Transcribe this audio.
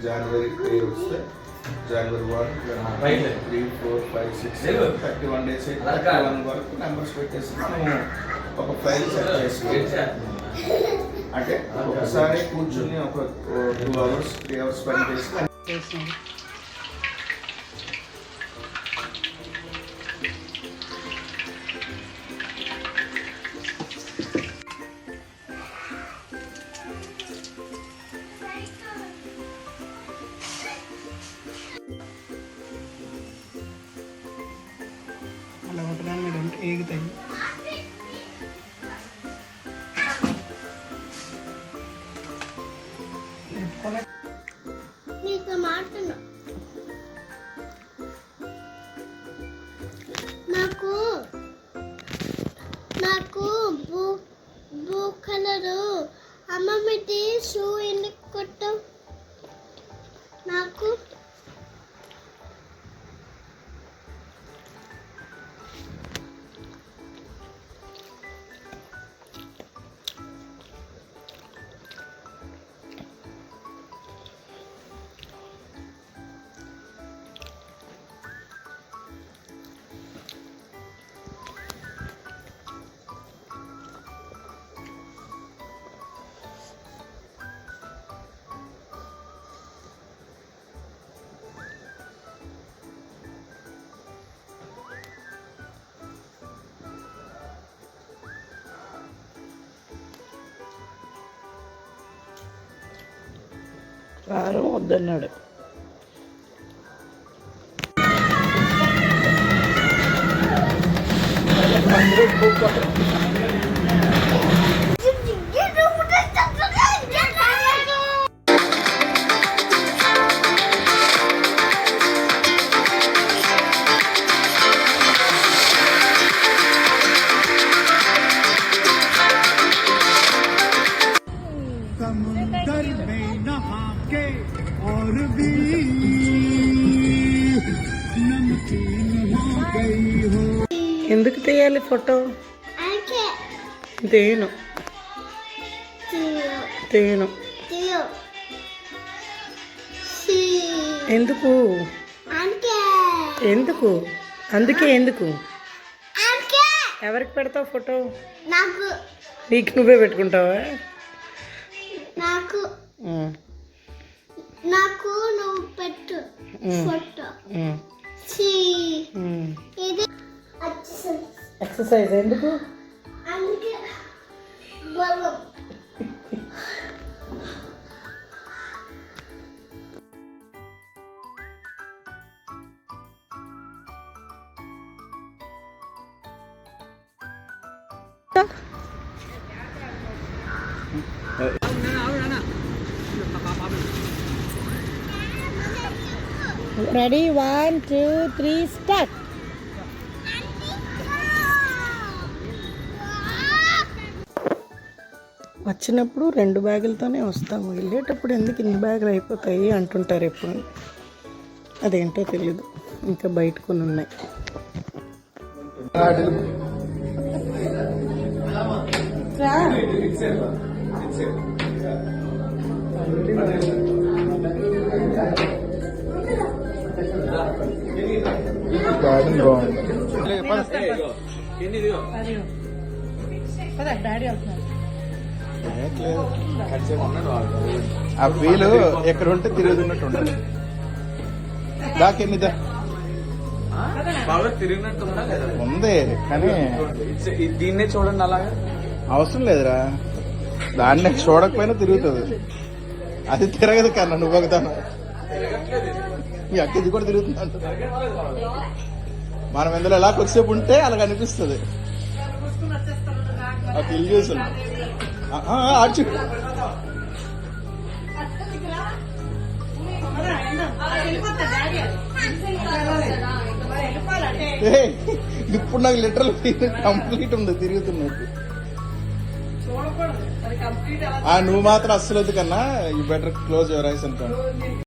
January 3 వస్తే January 1, 3, 4, 5, 6, 31 days 31 వరకు numbers పెట్టేసి మనం ఒక ఫైల్ సెట్ చేసి అంటే ఒకసారి కూర్చుని ఒక 2 hours 3 hours స్పెండ్ చేసి అలా ఒకదాని మీద ఉంటే ఏగుతాయి. నాకు బ్లూ కలరు అమ్మమ్మది షూ ఎందుకు కొట్టావు? నాకు కారం వద్దన్నాడు. ఎందుకు తీయాలి ఫోటో? తీయను తీయను. ఎందుకు ఎందుకు అందుకే ఎందుకు? ఎవరికి పెడతావు ఫోటో? నీకు నువ్వే పెట్టుకుంటావా? నాకు నువ్వు పెట్టు ఫోటో. ఇది ఎక్సర్సైజ్ ఎందుకు? అందుకే బలం. Ready 1, 2, 3 start. వచ్చినప్పుడు 2 బ్యాగులతోనే వస్తాము, వెళ్ళేటప్పుడు ఎందుకు ఇన్ని బ్యాగులు అయిపోతాయి అంటుంటారు ఎప్పుడు. అదేంటో తెలీదు. ఇంకా బయట కొన్ని ఉన్నాయి. ఆ వీలు ఎక్కడ ఉంటే తిరుగుతున్నట్టు ఉండదు. దాకెన్నిదా తిరిగినట్టు ఉంది కానీ దీన్నే చూడండి. అలాగా అవసరం లేదురా, దాన్ని చూడకపోయినా తిరుగుతుంది. అది తిరగదు కన్నా నువ్వు ఒకదాను. ఈ అక్క ఇది కూడా తిరుగుతుంది అంట. మనం ఇందులో ఎలా కొద్దిసేపు ఉంటే అలాగ అనిపిస్తుంది. ఆ పిల్లి చూసాను ఆడ్చు. ఇప్పుడు నాకు లిటరల్ కంప్లీట్ ఉంది తిరుగుతున్నట్టు. నువ్వు మాత్రం అస్సలు వద్దు కన్నా, you better close your eyes అనుకోండి.